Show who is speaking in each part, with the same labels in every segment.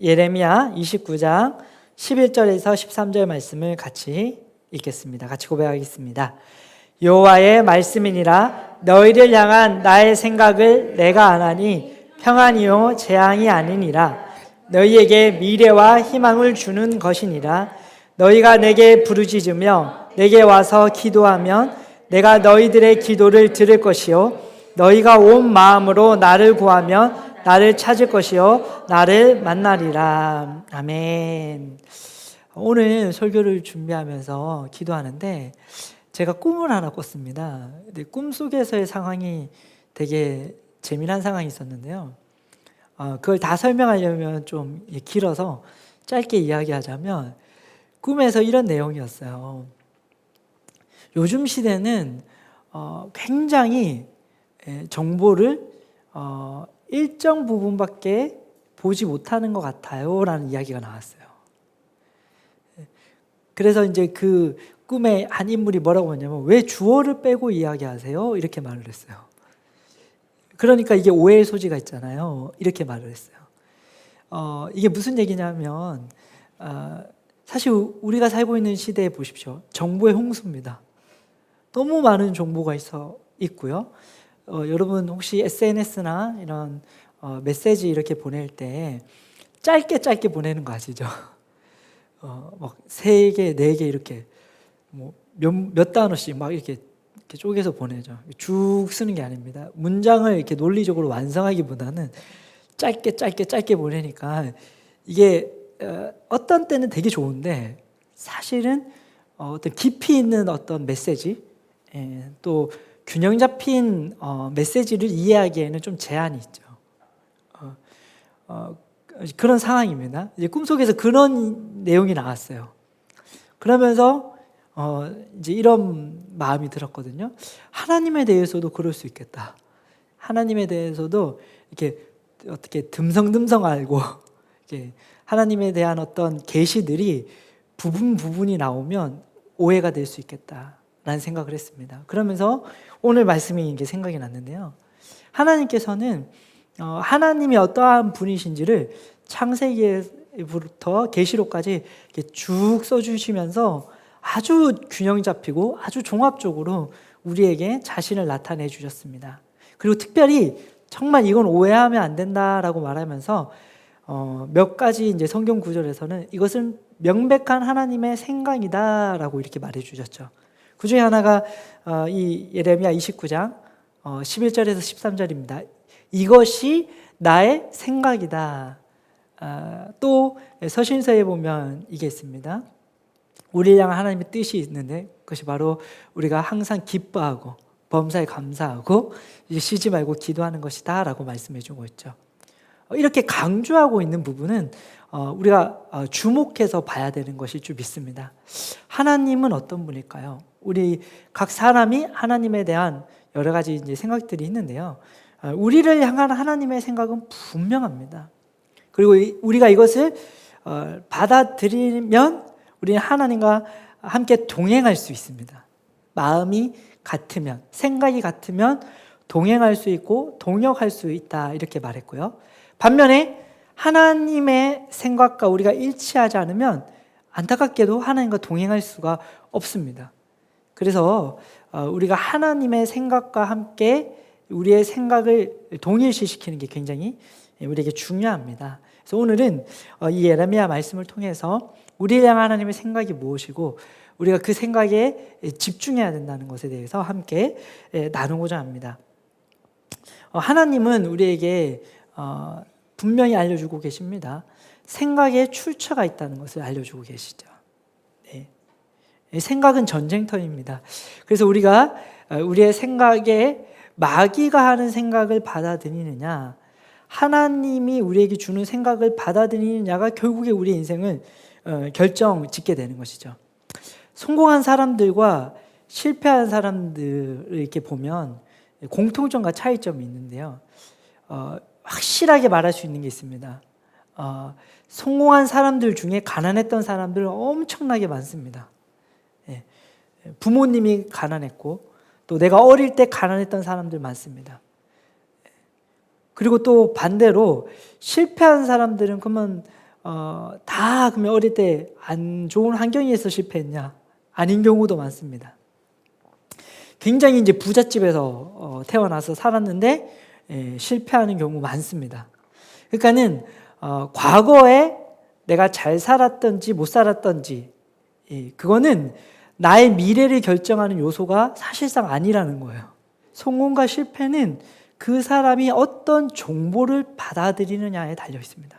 Speaker 1: 예레미야 29장 11절에서 13절 말씀을 같이 읽겠습니다. 같이 고백하겠습니다. 여호와의 말씀이니라. 너희를 향한 나의 생각을 내가 아나니 평안이요 재앙이 아니니라. 너희에게 미래와 희망을 주는 것이니라. 너희가 내게 부르짖으며 내게 와서 기도하면 내가 너희들의 기도를 들을 것이요 너희가 온 마음으로 나를 구하면 나를 찾을 것이요 나를 만나리라. 아멘. 오늘 설교를 준비하면서 기도하는데 제가 꿈을 하나 꿨습니다. 근데 꿈속에서의 상황이 되게 재미난 상황이 있었는데요. 그걸 다 설명하려면 좀 길어서 짧게 이야기하자면 꿈에서 이런 내용이었어요. 요즘 시대는 굉장히 정보를 일정 부분밖에 보지 못하는 것 같아요 라는 이야기가 나왔어요. 그래서 이제 그 꿈에 한 인물이 뭐라고 했냐면 왜 주어를 빼고 이야기하세요? 이렇게 말을 했어요. 그러니까 이게 오해의 소지가 있잖아요. 이렇게 말을 했어요. 이게 무슨 얘기냐면 사실 우리가 살고 있는 시대에 보십시오. 정보의 홍수입니다. 너무 많은 정보가 있고요. 여러분 혹시 SNS나 이런 메시지 이렇게 보낼 때 짧게 보내는 거 아시죠? 막 3개, 4개 이렇게 몇 단어씩 막 이렇게 쪼개서 보내죠. 쭉 쓰는 게 아닙니다. 문장을 이렇게 논리적으로 완성하기보다는 짧게 보내니까 이게 어떤 때는 되게 좋은데 사실은 어떤 깊이 있는 어떤 메시지 또 균형 잡힌 메시지를 이해하기에는 좀 제한이 있죠. 그런 상황입니다. 이제 꿈속에서 그런 내용이 나왔어요. 그러면서 이제 이런 마음이 들었거든요. 하나님에 대해서도 그럴 수 있겠다. 하나님에 대해서도 이렇게 어떻게 듬성듬성 알고 이렇게 하나님에 대한 어떤 계시들이 부분이 나오면 오해가 될 수 있겠다라는 생각을 했습니다. 그러면서 오늘 말씀이 이게 생각이 났는데요. 하나님께서는 하나님이 어떠한 분이신지를 창세기부터 계시록까지 이렇게 쭉 써주시면서 아주 균형 잡히고 아주 종합적으로 우리에게 자신을 나타내 주셨습니다. 그리고 특별히 정말 이건 오해하면 안 된다라고 말하면서 몇 가지 이제 성경 구절에서는 이것은 명백한 하나님의 생각이다라고 이렇게 말해 주셨죠. 그 중에 하나가 이 예레미야 29장 11절에서 13절입니다. 이것이 나의 생각이다. 또 서신서에 보면 이게 있습니다. 우리를 향한 하나님의 뜻이 있는데 그것이 바로 우리가 항상 기뻐하고 범사에 감사하고 쉬지 말고 기도하는 것이다 라고 말씀해 주고 있죠. 이렇게 강조하고 있는 부분은 우리가 주목해서 봐야 되는 것일 줄 믿습니다. 하나님은 어떤 분일까요? 우리 각 사람이 하나님에 대한 여러 가지 이제 생각들이 있는데요. 우리를 향한 하나님의 생각은 분명합니다. 그리고 우리가 이것을 받아들이면 우리는 하나님과 함께 동행할 수 있습니다. 마음이 같으면, 생각이 같으면 동행할 수 있고 동역할 수 있다 이렇게 말했고요. 반면에 하나님의 생각과 우리가 일치하지 않으면 안타깝게도 하나님과 동행할 수가 없습니다. 그래서 우리가 하나님의 생각과 함께 우리의 생각을 동일시시키는 게 굉장히 우리에게 중요합니다. 그래서 오늘은 이 예레미야 말씀을 통해서 우리를 향한 하나님의 생각이 무엇이고 우리가 그 생각에 집중해야 된다는 것에 대해서 함께 나누고자 합니다. 하나님은 우리에게 분명히 알려주고 계십니다. 생각에 출처가 있다는 것을 알려주고 계시죠. 네. 생각은 전쟁터입니다. 그래서 우리가 우리의 생각에 마귀가 하는 생각을 받아들이느냐 하나님이 우리에게 주는 생각을 받아들이느냐가 결국에 우리의 인생을 결정짓게 되는 것이죠. 성공한 사람들과 실패한 사람들을 이렇게 보면 공통점과 차이점이 있는데요. 확실하게 말할 수 있는 게 있습니다. 성공한 사람들 중에 가난했던 사람들은 엄청나게 많습니다. 부모님이 가난했고 또 내가 어릴 때 가난했던 사람들 많습니다. 그리고 또 반대로 실패한 사람들은 그러면 다 그러면 어릴 때 안 좋은 환경에서 실패했냐? 아닌 경우도 많습니다. 굉장히 이제 부잣집에서 태어나서 살았는데 실패하는 경우 많습니다. 그러니까는 과거에 내가 잘 살았던지 못 살았던지 그거는 나의 미래를 결정하는 요소가 사실상 아니라는 거예요. 성공과 실패는 그 사람이 어떤 정보를 받아들이느냐에 달려 있습니다.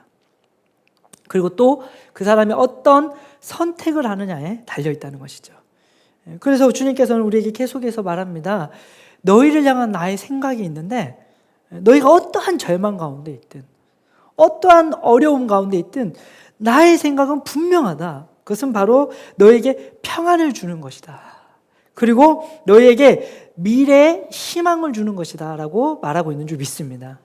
Speaker 1: 그리고 또 그 사람이 어떤 선택을 하느냐에 달려 있다는 것이죠. 그래서 주님께서는 우리에게 계속해서 말합니다. 너희를 향한 나의 생각이 있는데 너희가 어떠한 절망 가운데 있든 어떠한 어려움 가운데 있든 나의 생각은 분명하다. 그것은 바로 너에게 평안을 주는 것이다. 그리고 너에게 미래의 희망을 주는 것이다 라고 말하고 있는 줄 믿습니다.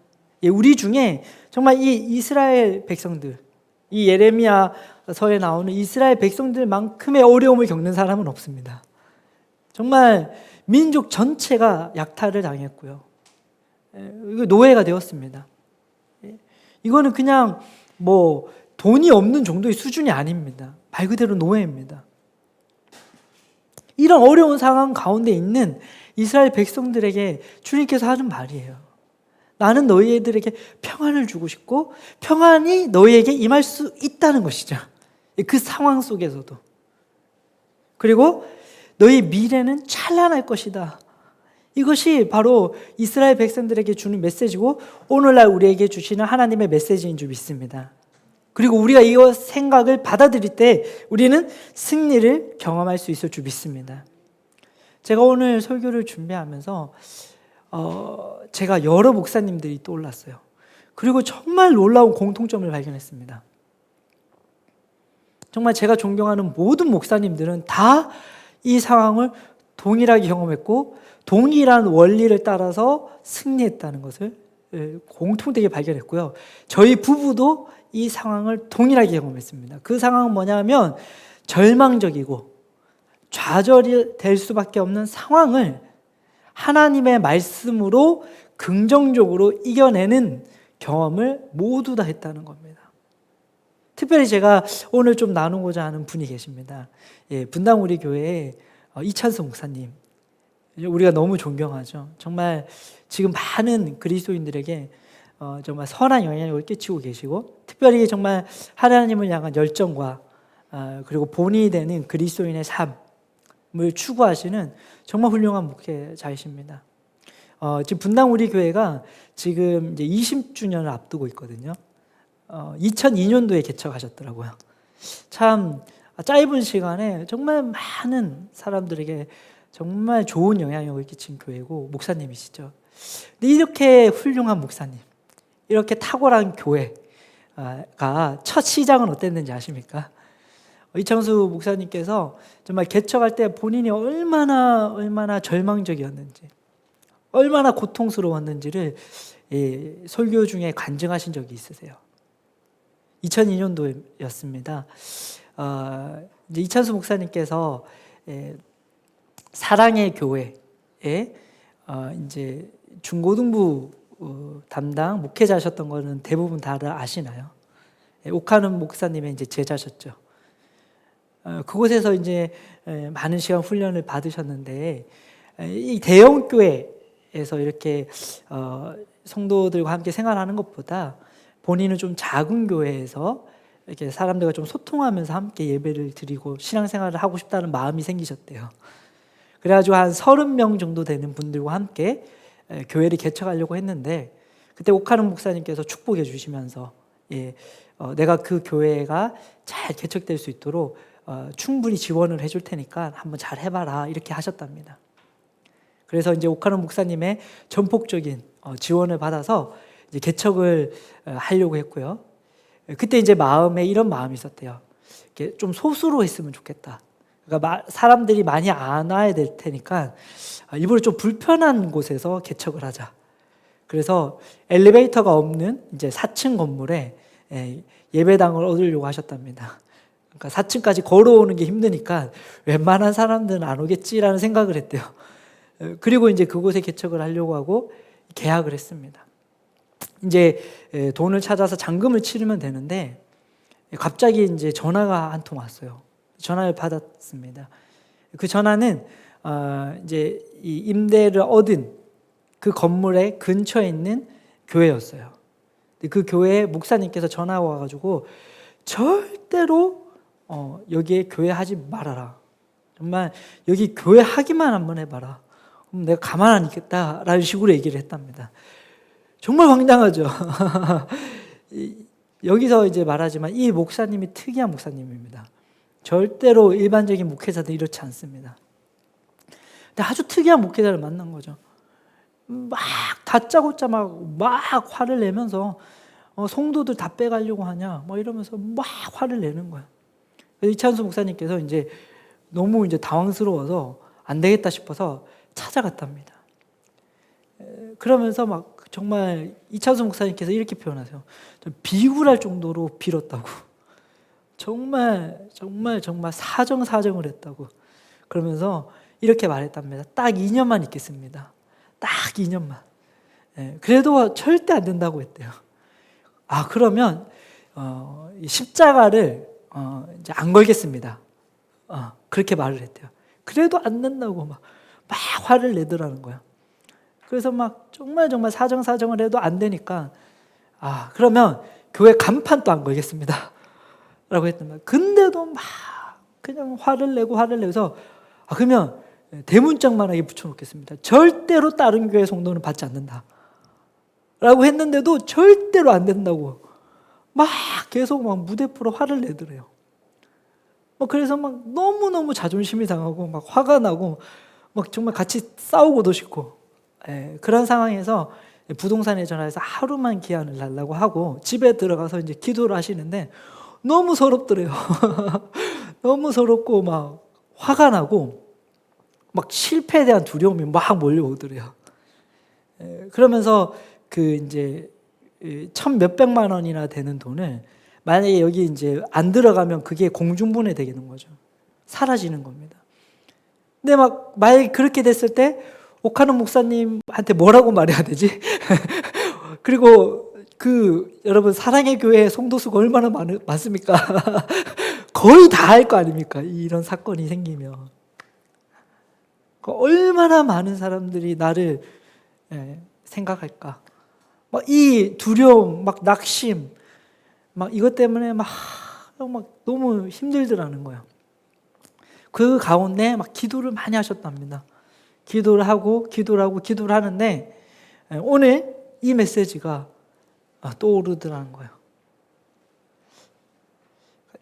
Speaker 1: 우리 중에 정말 이 이스라엘 백성들, 이 예레미야서에 나오는 이스라엘 백성들만큼의 어려움을 겪는 사람은 없습니다. 정말 민족 전체가 약탈을 당했고요. 노예가 되었습니다. 이거는 그냥 뭐 돈이 없는 정도의 수준이 아닙니다. 말 그대로 노예입니다. 이런 어려운 상황 가운데 있는 이스라엘 백성들에게 주님께서 하는 말이에요. 나는 너희들에게 평안을 주고 싶고 평안이 너희에게 임할 수 있다는 것이죠. 그 상황 속에서도. 그리고 너희 미래는 찬란할 것이다. 이것이 바로 이스라엘 백성들에게 주는 메시지고 오늘날 우리에게 주시는 하나님의 메시지인 줄 믿습니다. 그리고 우리가 이 생각을 받아들일 때 우리는 승리를 경험할 수 있을 줄 믿습니다. 제가 오늘 설교를 준비하면서 제가 여러 목사님들이 떠올랐어요. 그리고 정말 놀라운 공통점을 발견했습니다. 정말 제가 존경하는 모든 목사님들은 다 이 상황을 동일하게 경험했고 동일한 원리를 따라서 승리했다는 것을 공통되게 발견했고요. 저희 부부도 이 상황을 동일하게 경험했습니다. 그 상황은 뭐냐면 절망적이고 좌절이 될 수밖에 없는 상황을 하나님의 말씀으로 긍정적으로 이겨내는 경험을 모두 다 했다는 겁니다. 특별히 제가 오늘 좀 나누고자 하는 분이 계십니다. 분당 우리 교회에 이찬수 목사님, 우리가 너무 존경하죠. 정말 지금 많은 그리스도인들에게 정말 선한 영향력을 끼치고 계시고 특별히 정말 하나님을 향한 열정과 그리고 본이 되는 그리스도인의 삶을 추구하시는 정말 훌륭한 목회자이십니다. 지금 분당 우리 교회가 지금 이제 20주년을 앞두고 있거든요. 2002년도에 개척하셨더라고요. 참 짧은 시간에 정말 많은 사람들에게 정말 좋은 영향력을 끼친 교회고 목사님이시죠. 근데 이렇게 훌륭한 목사님, 이렇게 탁월한 교회가 첫 시작은 어땠는지 아십니까? 이창수 목사님께서 정말 개척할 때 본인이 얼마나 절망적이었는지, 얼마나 고통스러웠는지를 설교 중에 간증하신 적이 있으세요. 2002년도였습니다. 이제 이찬수 목사님께서 사랑의 교회에 이제 중고등부 담당 목회자셨던 거는 대부분 다 아시나요? 옥하는 목사님의 이제 제자셨죠. 그곳에서 이제 많은 시간 훈련을 받으셨는데 이 대형 교회에서 이렇게 성도들과 함께 생활하는 것보다 본인은 좀 작은 교회에서 이렇게 사람들과 좀 소통하면서 함께 예배를 드리고 신앙생활을 하고 싶다는 마음이 생기셨대요. 그래가지고 한 30명 정도 되는 분들과 함께 교회를 개척하려고 했는데 그때 옥하는 목사님께서 축복해 주시면서 내가 그 교회가 잘 개척될 수 있도록 충분히 지원을 해줄 테니까 한번 잘 해봐라 이렇게 하셨답니다. 그래서 이제 옥하는 목사님의 전폭적인 지원을 받아서 이제 개척을 하려고 했고요. 그때 이제 마음에 이런 마음이 있었대요. 이렇게 좀 소수로 했으면 좋겠다. 그러니까 사람들이 많이 안 와야 될 테니까 일부러 좀 불편한 곳에서 개척을 하자. 그래서 엘리베이터가 없는 이제 4층 건물에 예배당을 얻으려고 하셨답니다. 그러니까 4층까지 걸어오는 게 힘드니까 웬만한 사람들은 안 오겠지라는 생각을 했대요. 그리고 이제 그곳에 개척을 하려고 하고 계약을 했습니다. 이제 돈을 찾아서 잔금을 치르면 되는데 갑자기 이제 전화가 한 통 왔어요. 전화를 받았습니다. 그 전화는 이제 이 임대를 얻은 그 건물의 근처에 있는 교회였어요. 그 교회 목사님께서 전화가 와가지고 절대로 여기에 교회 하지 말아라. 정말 여기 교회 하기만 한번 해봐라. 그럼 내가 가만 안 있겠다라는 식으로 얘기를 했답니다. 정말 황당하죠. 여기서 이제 말하지만 이 목사님이 특이한 목사님입니다. 절대로 일반적인 목회자들 이렇지 않습니다. 근데 아주 특이한 목회자를 만난 거죠. 막 다짜고짜 막 화를 내면서 성도들 다 빼가려고 하냐 막 이러면서 막 화를 내는 거야. 그래서 이찬수 목사님께서 이제 너무 이제 당황스러워서 안 되겠다 싶어서 찾아갔답니다. 그러면서 막 정말 이찬수 목사님께서 이렇게 표현하세요. 비굴할 정도로 빌었다고. 정말 사정을 했다고. 그러면서 이렇게 말했답니다. 딱 2년만 있겠습니다. 딱 2년만. 그래도 절대 안 된다고 했대요. 그러면 십자가를 이제 안 걸겠습니다. 그렇게 말을 했대요. 그래도 안 된다고 막 화를 내더라는 거야. 그래서 막 정말 사정을 해도 안 되니까 그러면 교회 간판도 안 걸겠습니다. 라고 했단 말이에요. 근데도 막 그냥 화를 내서 그러면 대문짝만하게 붙여놓겠습니다. 절대로 다른 교회 성도는 받지 않는다. 라고 했는데도 절대로 안 된다고 막 계속 막 무대포로 화를 내더래요. 그래서 막 너무너무 자존심이 상하고 막 화가 나고 막 정말 같이 싸우고도 싶고 그런 상황에서 부동산에 전화해서 하루만 기한을 달라고 하고 집에 들어가서 이제 기도를 하시는데 너무 서럽더래요. 너무 서럽고 막 화가 나고 막 실패에 대한 두려움이 막 몰려오더래요. 그러면서 그 이제 1,000몇백만 원이나 되는 돈을 만약에 여기 이제 안 들어가면 그게 공중분해 되는 거죠. 사라지는 겁니다. 근데 막 만약에 그렇게 됐을 때 오카노 목사님한테 뭐라고 말해야 되지? 그리고 여러분 사랑의 교회 성도수가 얼마나 많습니까? 거의 다 할 거 아닙니까? 이런 사건이 생기면 얼마나 많은 사람들이 나를 생각할까? 막 이 두려움, 막 낙심, 막 이것 때문에 막 너무 힘들더라는 거예요. 그 가운데 막 기도를 많이 하셨답니다. 기도를 하는데 오늘 이 메시지가 떠오르더라는 거예요.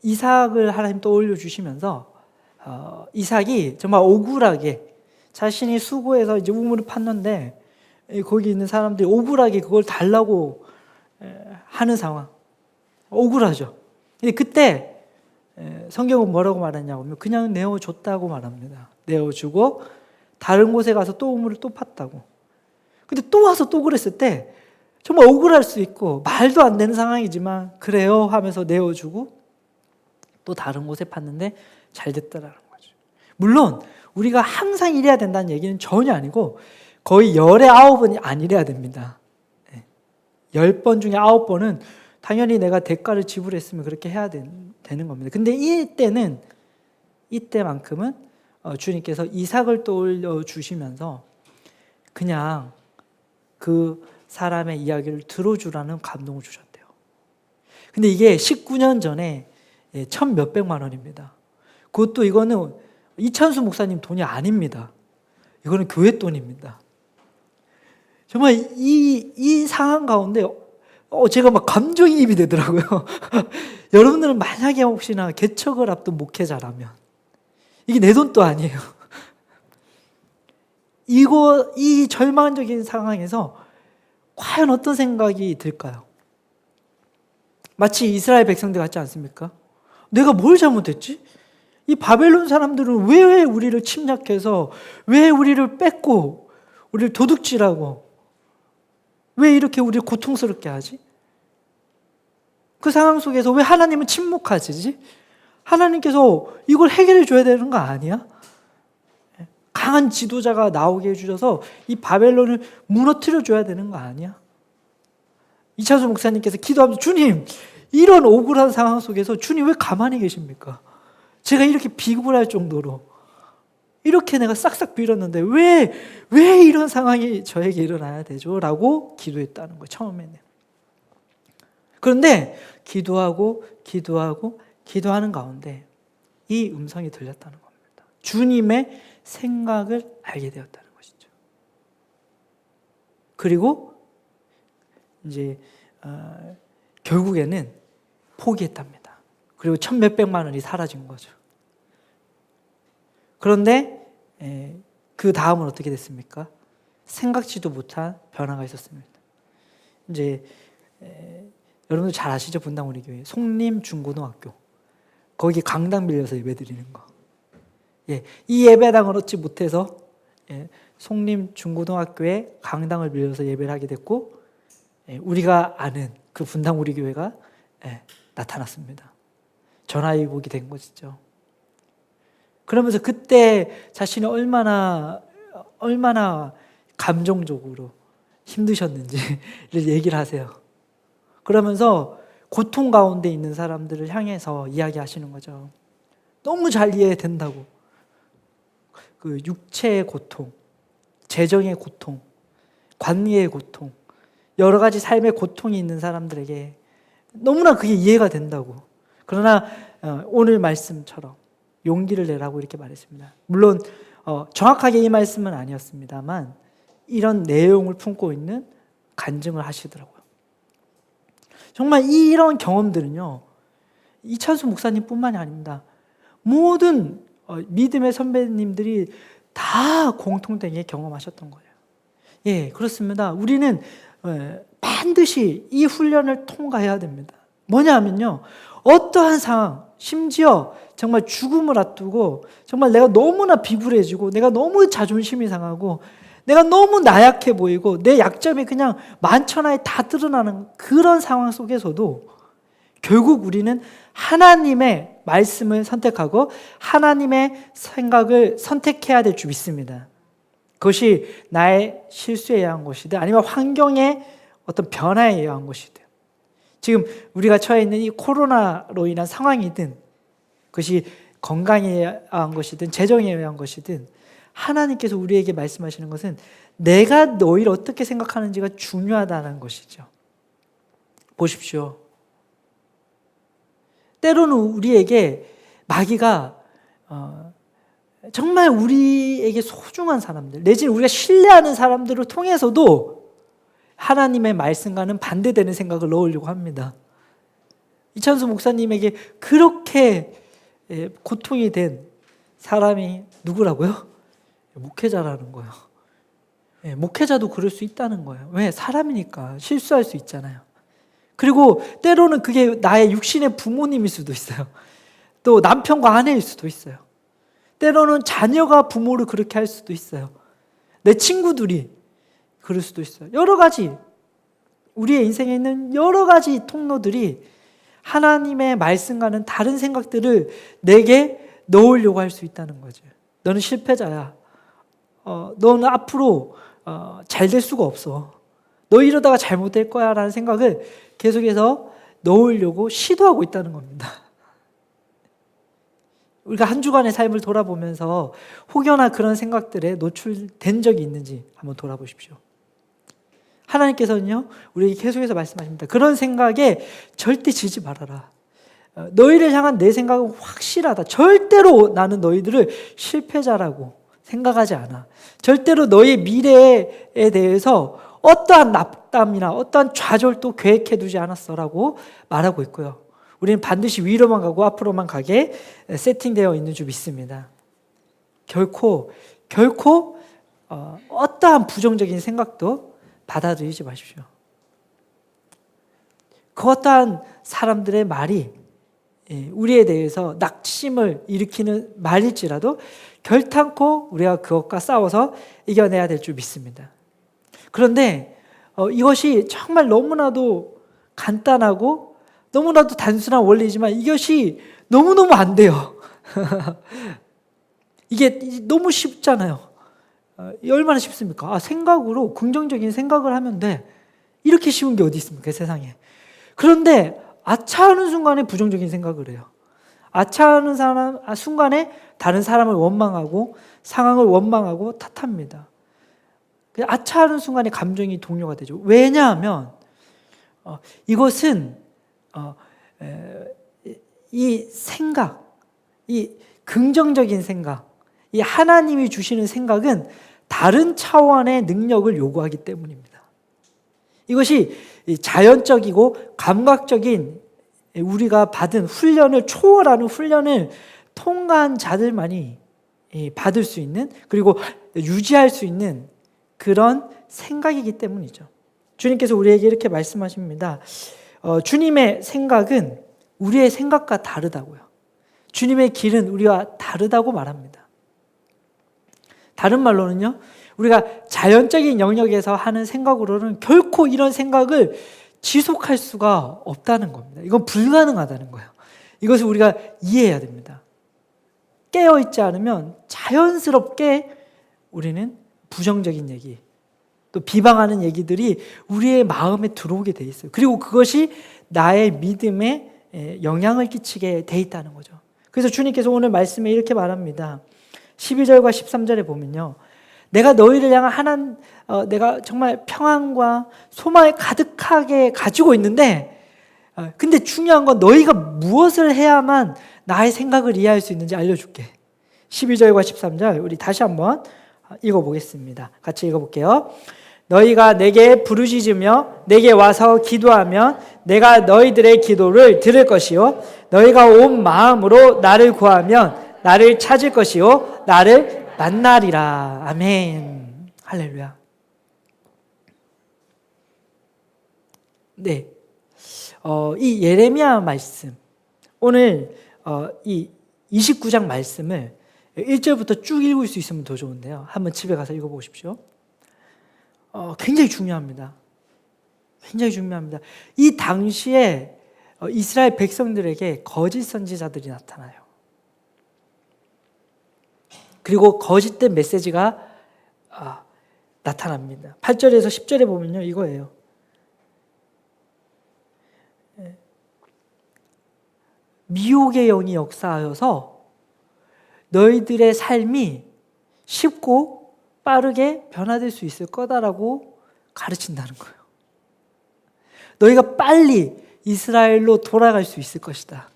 Speaker 1: 이삭을 하나님 떠올려 주시면서 이삭이 정말 억울하게 자신이 수고해서 이제 우물을 팠는데 거기 있는 사람들이 억울하게 그걸 달라고 하는 상황. 억울하죠. 근데 그때 성경은 뭐라고 말하냐고 하면 그냥 내어줬다고 말합니다. 내어주고 다른 곳에 가서 또 우물을 또 팠다고. 근데 또 와서 또 그랬을 때 정말 억울할 수 있고 말도 안 되는 상황이지만 그래요 하면서 내어주고 또 다른 곳에 팠는데 잘 됐다라는 거죠. 물론 우리가 항상 이래야 된다는 얘기는 전혀 아니고 거의 10에 9은 안 이래야 됩니다. 10번 중에 9번은 당연히 내가 대가를 지불했으면 그렇게 해야 되는 겁니다. 근데 이때만큼은 주님께서 이삭을 떠올려 주시면서 그냥 그 사람의 이야기를 들어주라는 감동을 주셨대요. 근데 이게 19년 전에 1,000몇백만 원입니다. 그것도 이거는 이찬수 목사님 돈이 아닙니다. 이거는 교회 돈입니다. 정말 이 상황 가운데 제가 막 감정이입이 되더라고요. 여러분들은 만약에 혹시나 개척을 앞둔 목회자라면 이게 내 돈도 아니에요. 이 절망적인 상황에서 과연 어떤 생각이 들까요? 마치 이스라엘 백성들 같지 않습니까? 내가 뭘 잘못했지? 이 바벨론 사람들은 왜 우리를 침략해서 왜 우리를 뺏고 우리를 도둑질하고 왜 이렇게 우리를 고통스럽게 하지? 그 상황 속에서 왜 하나님은 침묵하시지? 하나님께서 이걸 해결해 줘야 되는 거 아니야? 강한 지도자가 나오게 해주셔서 이 바벨론을 무너뜨려 줘야 되는 거 아니야? 이찬수 목사님께서 기도하면서 주님 이런 억울한 상황 속에서 주님 왜 가만히 계십니까? 제가 이렇게 비굴 할 정도로 이렇게 내가 싹싹 빌었는데 왜 이런 상황이 저에게 일어나야 되죠? 라고 기도했다는 거예요, 처음에는. 그런데 기도하는 가운데 이 음성이 들렸다는 겁니다. 주님의 생각을 알게 되었다는 것이죠. 그리고 이제 결국에는 포기했답니다. 그리고 1,000몇백만 원이 사라진 거죠. 그런데 그 다음은 어떻게 됐습니까? 생각지도 못한 변화가 있었습니다. 이제 여러분들 잘 아시죠? 분당 우리 교회 송림 중고등학교, 거기 강당 빌려서 예배드리는 거. 이 예배당을 얻지 못해서 송림 중고등학교에 강당을 빌려서 예배를 하게 됐고, 우리가 아는 그 분당 우리 교회가 나타났습니다. 전화위복이 된 것이죠. 그러면서 그때 자신이 얼마나 감정적으로 힘드셨는지를 얘기를 하세요. 그러면서 고통 가운데 있는 사람들을 향해서 이야기하시는 거죠. 너무 잘 이해된다고. 그 육체의 고통, 재정의 고통, 관계의 고통, 여러 가지 삶의 고통이 있는 사람들에게 너무나 그게 이해가 된다고. 그러나 오늘 말씀처럼 용기를 내라고 이렇게 말했습니다. 물론 정확하게 이 말씀은 아니었습니다만 이런 내용을 품고 있는 간증을 하시더라고요. 정말 이런 경험들은요, 이찬수 목사님뿐만이 아닙니다. 모든 믿음의 선배님들이 다 공통되게 경험하셨던 거예요. 그렇습니다. 우리는 반드시 이 훈련을 통과해야 됩니다. 뭐냐 하면요, 어떠한 상황, 심지어 정말 죽음을 앞두고 정말 내가 너무나 비굴해지고 내가 너무 자존심이 상하고 내가 너무 나약해 보이고 내 약점이 그냥 만천하에 다 드러나는 그런 상황 속에서도 결국 우리는 하나님의 말씀을 선택하고 하나님의 생각을 선택해야 될 줄 믿습니다. 그것이 나의 실수에 의한 것이든 아니면 환경의 어떤 변화에 의한 것이든, 지금 우리가 처해 있는 이 코로나로 인한 상황이든 그것이 건강에 의한 것이든 재정에 의한 것이든, 하나님께서 우리에게 말씀하시는 것은 내가 너희를 어떻게 생각하는지가 중요하다는 것이죠. 보십시오. 때로는 우리에게 마귀가 정말 우리에게 소중한 사람들, 내지는 우리가 신뢰하는 사람들을 통해서도 하나님의 말씀과는 반대되는 생각을 넣으려고 합니다. 이찬수 목사님에게 그렇게 고통이 된 사람이 누구라고요? 목회자라는 거예요. 목회자도 그럴 수 있다는 거예요. 왜? 사람이니까 실수할 수 있잖아요. 그리고 때로는 그게 나의 육신의 부모님일 수도 있어요. 또 남편과 아내일 수도 있어요. 때로는 자녀가 부모를 그렇게 할 수도 있어요. 내 친구들이 그럴 수도 있어요. 여러 가지, 우리의 인생에 있는 여러 가지 통로들이 하나님의 말씀과는 다른 생각들을 내게 넣으려고 할 수 있다는 거죠. 너는 실패자야. 너는 앞으로 잘 될 수가 없어. 너 이러다가 잘못될 거야 라는 생각을 계속해서 넣으려고 시도하고 있다는 겁니다. 우리가 한 주간의 삶을 돌아보면서 혹여나 그런 생각들에 노출된 적이 있는지 한번 돌아보십시오. 하나님께서는요, 우리에게 계속해서 말씀하십니다. 그런 생각에 절대 지지 말아라. 너희를 향한 내 생각은 확실하다. 절대로 나는 너희들을 실패자라고 생각하지 않아. 절대로 너희 미래에 대해서 어떠한 낙담이나 어떠한 좌절도 계획해 두지 않았어라고 말하고 있고요. 우리는 반드시 위로만 가고 앞으로만 가게 세팅되어 있는 줄 믿습니다. 결코 어떠한 부정적인 생각도 받아들이지 마십시오. 그 어떠한 사람들의 말이 우리에 대해서 낙심을 일으키는 말일지라도 결탄코 우리가 그것과 싸워서 이겨내야 될 줄 믿습니다. 그런데 이것이 정말 너무나도 간단하고 너무나도 단순한 원리지만 이것이 너무너무 안 돼요. 이게 너무 쉽잖아요. 얼마나 쉽습니까? 생각으로 긍정적인 생각을 하면 돼. 이렇게 쉬운 게 어디 있습니까, 세상에. 그런데 아차하는 순간에 부정적인 생각을 해요. 아차하는 순간에 다른 사람을 원망하고 상황을 원망하고 탓합니다. 아차하는 순간에 감정이 동요가 되죠. 왜냐하면 이것은 이 생각, 이 긍정적인 생각, 이 하나님이 주시는 생각은 다른 차원의 능력을 요구하기 때문입니다. 이것이 자연적이고 감각적인 우리가 받은 훈련을 초월하는 훈련을 통과한 자들만이 받을 수 있는, 그리고 유지할 수 있는 그런 생각이기 때문이죠. 주님께서 우리에게 이렇게 말씀하십니다. 주님의 생각은 우리의 생각과 다르다고요. 주님의 길은 우리와 다르다고 말합니다. 다른 말로는요, 우리가 자연적인 영역에서 하는 생각으로는 결코 이런 생각을 지속할 수가 없다는 겁니다. 이건 불가능하다는 거예요. 이것을 우리가 이해해야 됩니다. 깨어있지 않으면 자연스럽게 우리는 부정적인 얘기, 또 비방하는 얘기들이 우리의 마음에 들어오게 돼 있어요. 그리고 그것이 나의 믿음에 영향을 끼치게 돼 있다는 거죠. 그래서 주님께서 오늘 말씀에 이렇게 말합니다. 12절과 13절에 보면요, 내가 너희를 향한 내가 정말 평안과 소망을 가득하게 가지고 있는데, 근데 중요한 건 너희가 무엇을 해야만 나의 생각을 이해할 수 있는지 알려줄게. 12절과 13절 우리 다시 한번 읽어보겠습니다. 같이 읽어볼게요. 너희가 내게 부르짖으며 내게 와서 기도하면 내가 너희들의 기도를 들을 것이요 너희가 온 마음으로 나를 구하면 나를 찾을 것이요 나를 만나리라. 아멘. 할렐루야. 네, 이 예레미야 말씀, 오늘 이 29장 말씀을 1절부터 쭉 읽을 수 있으면 더 좋은데요. 한번 집에 가서 읽어보십시오. 굉장히 중요합니다. 굉장히 중요합니다. 이 당시에 이스라엘 백성들에게 거짓 선지자들이 나타나요. 그리고 거짓된 메시지가 나타납니다. 8절에서 10절에 보면요, 이거예요. 미혹의 영이 역사하여서 너희들의 삶이 쉽고 빠르게 변화될 수 있을 거다라고 가르친다는 거예요. 너희가 빨리 이스라엘로 돌아갈 수 있을 것이다.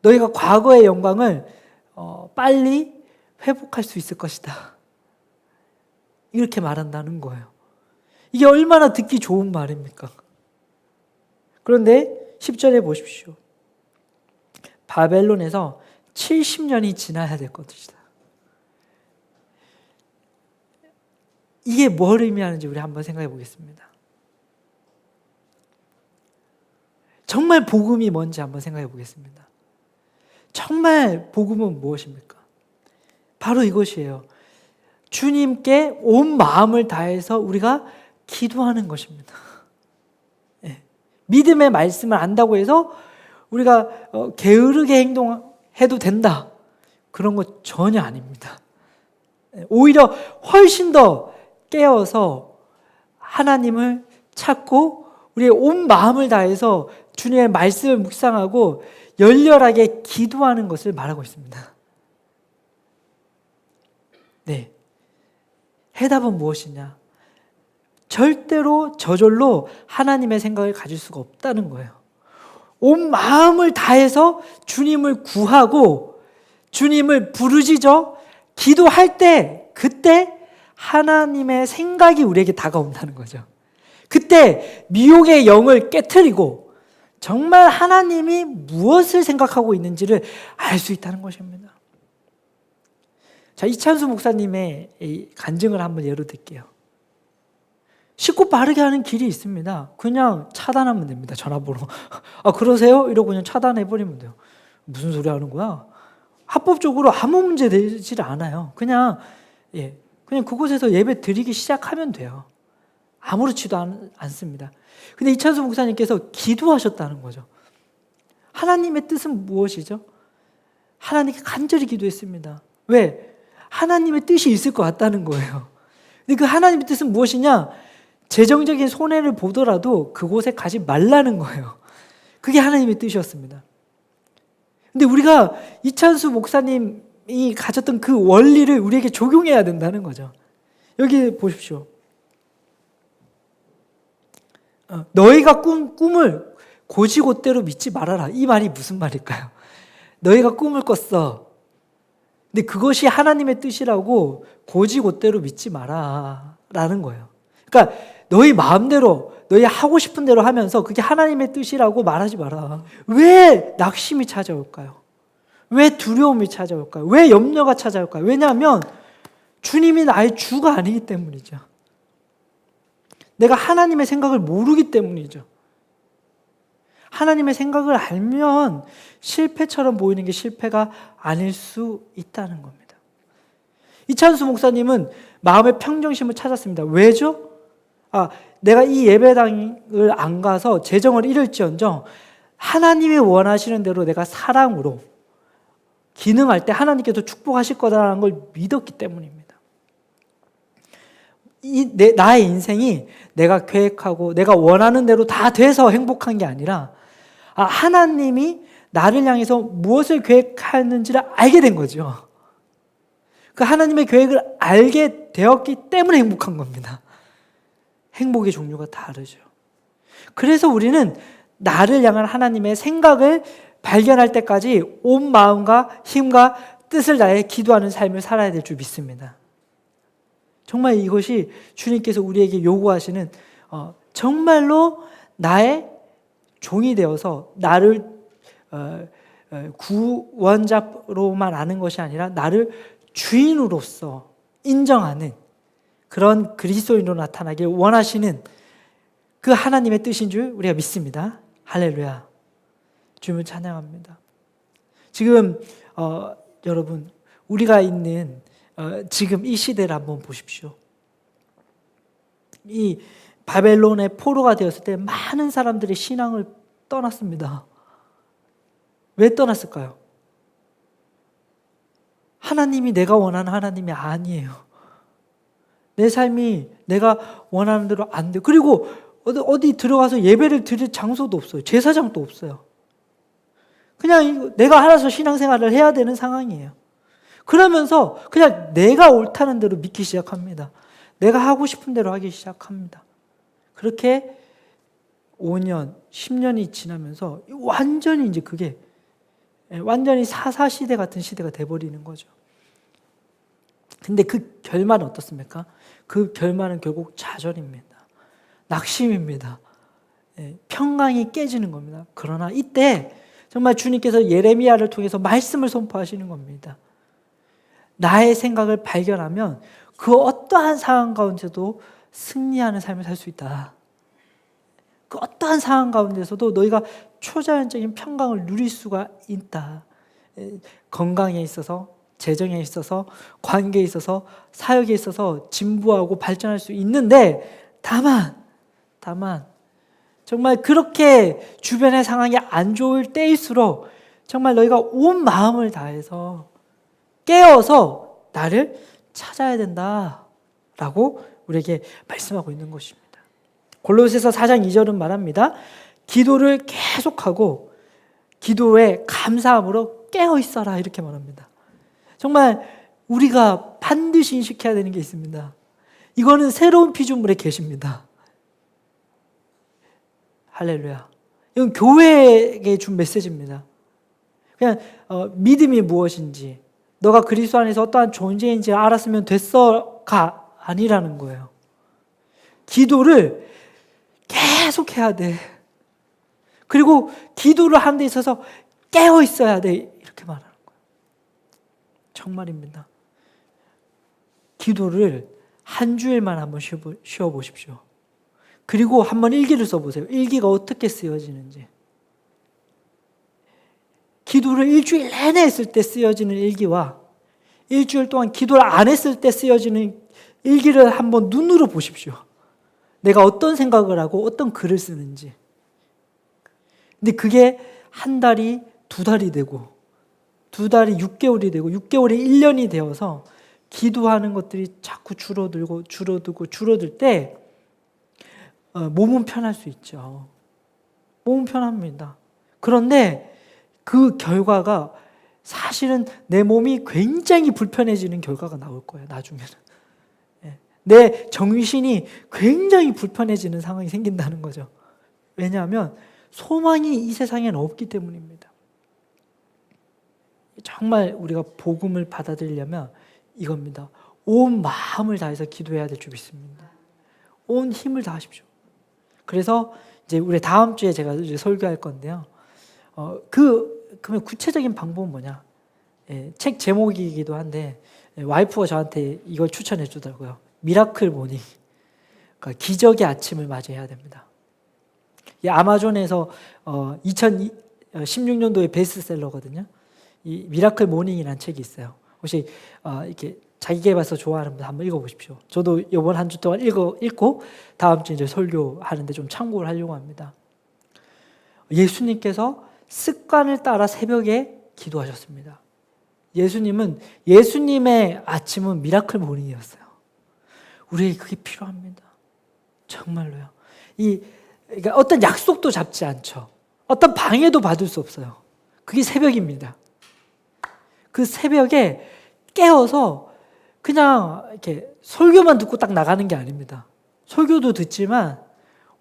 Speaker 1: 너희가 과거의 영광을 빨리 회복할 수 있을 것이다. 이렇게 말한다는 거예요. 이게 얼마나 듣기 좋은 말입니까? 그런데 10절에 보십시오. 바벨론에서 70년이 지나야 될 것이다. 이게 뭘 의미하는지 우리 한번 생각해 보겠습니다. 정말 복음이 뭔지 한번 생각해 보겠습니다. 정말 복음은 무엇입니까? 바로 이것이에요. 주님께 온 마음을 다해서 우리가 기도하는 것입니다. 네. 믿음의 말씀을 안다고 해서 우리가 게으르게 행동해도 된다, 그런 거 전혀 아닙니다. 오히려 훨씬 더 깨어서 하나님을 찾고 우리의 온 마음을 다해서 주님의 말씀을 묵상하고 열렬하게 기도하는 것을 말하고 있습니다. 네, 해답은 무엇이냐? 절대로 저절로 하나님의 생각을 가질 수가 없다는 거예요. 온 마음을 다해서 주님을 구하고 주님을 부르짖어 기도할 때, 그때 하나님의 생각이 우리에게 다가온다는 거죠. 그때 미혹의 영을 깨트리고 정말 하나님이 무엇을 생각하고 있는지를 알 수 있다는 것입니다. 자, 이찬수 목사님의 이 간증을 한번 예로 들게요. 쉽고 빠르게 하는 길이 있습니다. 그냥 차단하면 됩니다. 전화번호. 그러세요? 이러고 그냥 차단해버리면 돼요. 무슨 소리 하는 거야? 합법적으로 아무 문제 되질 않아요. 그냥 그곳에서 예배 드리기 시작하면 돼요. 아무렇지도 않습니다. 근데 이찬수 목사님께서 기도하셨다는 거죠. 하나님의 뜻은 무엇이죠? 하나님께 간절히 기도했습니다. 왜? 하나님의 뜻이 있을 것 같다는 거예요. 근데 그 하나님의 뜻은 무엇이냐? 재정적인 손해를 보더라도 그곳에 가지 말라는 거예요. 그게 하나님의 뜻이었습니다. 근데 우리가 이찬수 목사님이 가졌던 그 원리를 우리에게 적용해야 된다는 거죠. 여기 보십시오. 너희가 꿈을 고지곳대로 믿지 말아라. 이 말이 무슨 말일까요? 너희가 꿈을 꿨어. 근데 그것이 하나님의 뜻이라고 고지곳대로 믿지 마라 라는 거예요. 그러니까 너희 마음대로 너희 하고 싶은 대로 하면서 그게 하나님의 뜻이라고 말하지 마라. 왜 낙심이 찾아올까요? 왜 두려움이 찾아올까요? 왜 염려가 찾아올까요? 왜냐하면 주님이 나의 주가 아니기 때문이죠. 내가 하나님의 생각을 모르기 때문이죠. 하나님의 생각을 알면 실패처럼 보이는 게 실패가 아닐 수 있다는 겁니다. 이찬수 목사님은 마음의 평정심을 찾았습니다. 왜죠? 내가 이 예배당을 안 가서 재정을 잃을지언정 하나님이 원하시는 대로 내가 사랑으로 기능할 때 하나님께서 축복하실 거다라는 걸 믿었기 때문입니다. 나의 인생이 내가 계획하고 내가 원하는 대로 다 돼서 행복한 게 아니라 하나님이 나를 향해서 무엇을 계획하는지를 알게 된 거죠. 그 하나님의 계획을 알게 되었기 때문에 행복한 겁니다. 행복의 종류가 다르죠. 그래서 우리는 나를 향한 하나님의 생각을 발견할 때까지 온 마음과 힘과 뜻을 다해 기도하는 삶을 살아야 될 줄 믿습니다. 정말 이것이 주님께서 우리에게 요구하시는 정말로 나의 종이 되어서 나를 구원자로만 아는 것이 아니라 나를 주인으로서 인정하는 그런 그리스도인으로 나타나길 원하시는 그 하나님의 뜻인 줄 우리가 믿습니다. 할렐루야. 주님을 찬양합니다. 지금 여러분 우리가 있는 지금 이 시대를 한번 보십시오. 이 바벨론의 포로가 되었을 때 많은 사람들이 신앙을 떠났습니다. 왜 떠났을까요? 하나님이 내가 원하는 하나님이 아니에요. 내 삶이 내가 원하는 대로 안 돼. 그리고 어디 들어가서 예배를 드릴 장소도 없어요. 제사장도 없어요. 그냥 내가 알아서 신앙생활을 해야 되는 상황이에요. 그러면서 그냥 내가 옳다는 대로 믿기 시작합니다. 내가 하고 싶은 대로 하기 시작합니다. 그렇게 5년, 10년이 지나면서 완전히 이제 그게 완전히 사사시대 같은 시대가 돼버리는 거죠. 근데 그 결말은 어떻습니까? 그 결말은 결국 좌절입니다. 낙심입니다. 평강이 깨지는 겁니다. 그러나 이때 정말 주님께서 예레미야를 통해서 말씀을 선포하시는 겁니다. 나의 생각을 발견하면 그 어떠한 상황 가운데서도 승리하는 삶을 살 수 있다. 그 어떠한 상황 가운데서도 너희가 초자연적인 평강을 누릴 수가 있다. 건강에 있어서, 재정에 있어서, 관계에 있어서, 사역에 있어서 진부하고 발전할 수 있는데 다만 정말 그렇게 주변의 상황이 안 좋을 때일수록 정말 너희가 온 마음을 다해서 깨어서 나를 찾아야 된다라고 우리에게 말씀하고 있는 것입니다. 골로새서 4장 2절은 말합니다. 기도를 계속하고 기도에 감사함으로 깨어 있어라 이렇게 말합니다. 정말 우리가 반드시 인식해야 되는 게 있습니다. 이거는 새로운 피조물의 계시입니다. 할렐루야. 이건 교회에게 준 메시지입니다. 그냥 믿음이 무엇인지 너가 그리스도 안에서 어떠한 존재인지 알았으면 됐어가 아니라는 거예요. 기도를 계속 해야 돼. 그리고 기도를 하는 데 있어서 깨어 있어야 돼. 이렇게 말하는 거예요. 정말입니다. 기도를 한 주일만 한번 쉬어보십시오. 그리고 한번 일기를 써보세요. 일기가 어떻게 쓰여지는지. 기도를 일주일 내내 했을 때 쓰여지는 일기와 일주일 동안 기도를 안 했을 때 쓰여지는 일기를 한번 눈으로 보십시오. 내가 어떤 생각을 하고 어떤 글을 쓰는지. 근데 그게 한 달이 두 달이 되고 두 달이 6개월이 되고 6개월이 1년이 되어서 기도하는 것들이 자꾸 줄어들 때 몸은 편할 수 있죠. 몸은 편합니다. 그런데 그 결과가 사실은 내 몸이 굉장히 불편해지는 결과가 나올 거예요. 나중에는. 내 정신이 굉장히 불편해지는 상황이 생긴다는 거죠. 왜냐하면 소망이 이 세상에는 없기 때문입니다. 정말 우리가 복음을 받아들이려면 이겁니다. 온 마음을 다해서 기도해야 될 줄 믿습니다. 온 힘을 다하십시오. 그래서 이제 우리 다음 주에 제가 이제 설교할 건데요. 그러면 구체적인 방법은 뭐냐? 책 제목이기도 한데 와이프가 저한테 이걸 추천해 주더라고요. 미라클 모닝. 그러니까 기적의 아침을 맞이해야 됩니다. 아마존에서 2016년도에 베스트셀러거든요. 이 미라클 모닝이라는 책이 있어요. 혹시 이렇게 자기계발서 좋아하는 분들 한번 읽어보십시오. 저도 이번 한 주 동안 읽고 다음 주 이제 설교하는데 좀 참고를 하려고 합니다. 예수님께서 습관을 따라 새벽에 기도하셨습니다. 예수님의 아침은 미라클 모닝이었어요. 우리에게 그게 필요합니다. 정말로요. 그러니까 어떤 약속도 잡지 않죠. 어떤 방해도 받을 수 없어요. 그게 새벽입니다. 그 새벽에 깨어서 그냥 이렇게 설교만 듣고 딱 나가는 게 아닙니다. 설교도 듣지만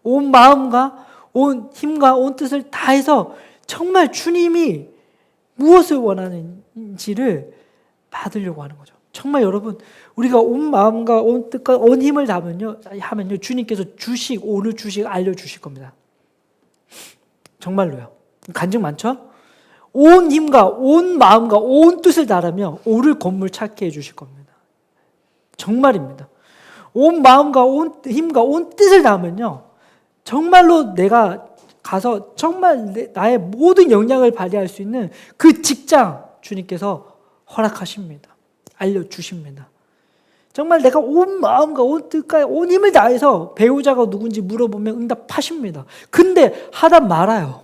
Speaker 1: 온 마음과 온 힘과 온 뜻을 다해서 정말 주님이 무엇을 원하는지를 받으려고 하는 거죠. 정말 여러분, 우리가 온 마음과 온 뜻과 온 힘을 하면요, 주님께서 오늘 주식 알려주실 겁니다. 정말로요. 간증 많죠? 온 힘과 온 마음과 온 뜻을 다하며 오를 건물 찾게 해주실 겁니다. 정말입니다. 온 마음과 온 힘과 온 뜻을 다하면요, 정말로 내가 가서 정말 나의 모든 역량을 발휘할 수 있는 그 직장 주님께서 허락하십니다. 알려주십니다. 정말 내가 온 마음과 온 뜻과 온 힘을 다해서 배우자가 누군지 물어보면 응답하십니다. 근데 하다 말아요.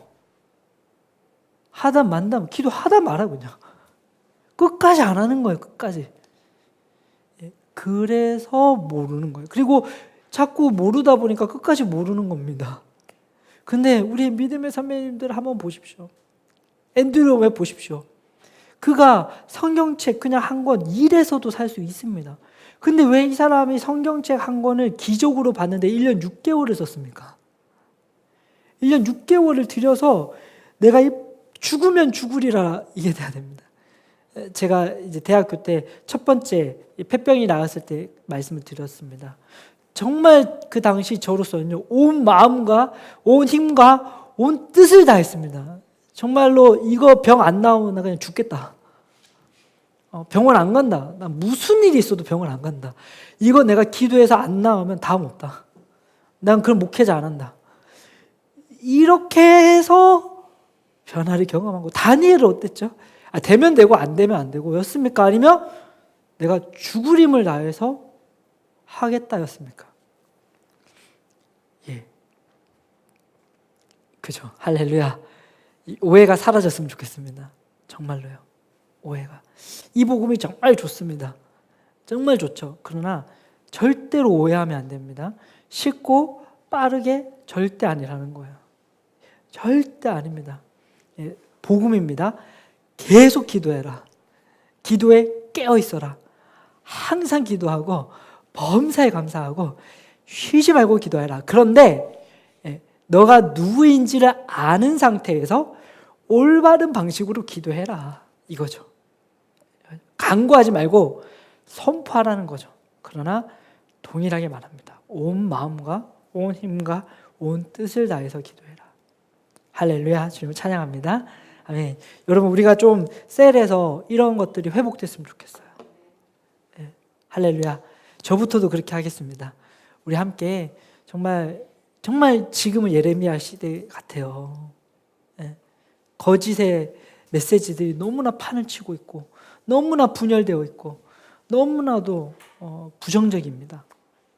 Speaker 1: 하다 만다면 기도하다 말아 그냥. 끝까지 안 하는 거예요. 끝까지. 그래서 모르는 거예요. 그리고 자꾸 모르다 보니까 끝까지 모르는 겁니다. 근데 우리 믿음의 선배님들 한번 보십시오. 앤드류 웹 보십시오. 그가 성경책 그냥 한 권 일에서도 살 수 있습니다. 근데 왜 이 사람이 성경책 한 권을 기적으로 봤는데 1년 6개월을 썼습니까? 1년 6개월을 들여서 내가 죽으면 죽으리라 이게 돼야 됩니다. 제가 이제 대학교 때 첫 번째 폐병이 나왔을 때 말씀을 드렸습니다. 정말 그 당시 저로서는요, 온 마음과 온 힘과 온 뜻을 다했습니다. 정말로 이거 병 안 나오면 나 그냥 죽겠다. 병원 안 간다. 나 무슨 일이 있어도 병원 안 간다. 이거 내가 기도해서 안 나오면 다음 없다. 난 그런 목회자 안 한다. 이렇게 해서 변화를 경험한 거. 다니엘은 어땠죠? 되면 되고 안 되면 안 되고 였습니까? 아니면 내가 죽을 힘을 다해서 하겠다였습니까? 예. 그죠. 할렐루야. 오해가 사라졌으면 좋겠습니다. 정말로요. 오해가. 이 복음이 정말 좋습니다. 정말 좋죠. 그러나 절대로 오해하면 안 됩니다. 쉽고 빠르게 절대 아니라는 거예요. 절대 아닙니다. 예, 복음입니다. 계속 기도해라. 기도에 깨어 있어라. 항상 기도하고 범사에 감사하고 쉬지 말고 기도해라. 그런데 너가 누구인지를 아는 상태에서 올바른 방식으로 기도해라. 이거죠. 강구하지 말고 선포하라는 거죠. 그러나 동일하게 말합니다. 온 마음과 온 힘과 온 뜻을 다해서 기도해라. 할렐루야. 주님을 찬양합니다. 아멘. 여러분, 우리가 좀 셀에서 이런 것들이 회복됐으면 좋겠어요. 네. 할렐루야. 저부터도 그렇게 하겠습니다. 우리 함께 정말 지금은 예레미야 시대 같아요. 네. 거짓의 메시지들이 너무나 판을 치고 있고 너무나 분열되어 있고 너무나도 부정적입니다.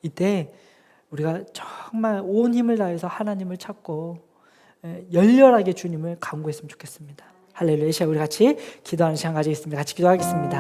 Speaker 1: 이때 우리가 정말 온 힘을 다해서 하나님을 찾고 열렬하게 주님을 간구했으면 좋겠습니다. 할렐루야. 우리 같이 기도하는 시간 가지겠습니다. 같이 기도하겠습니다.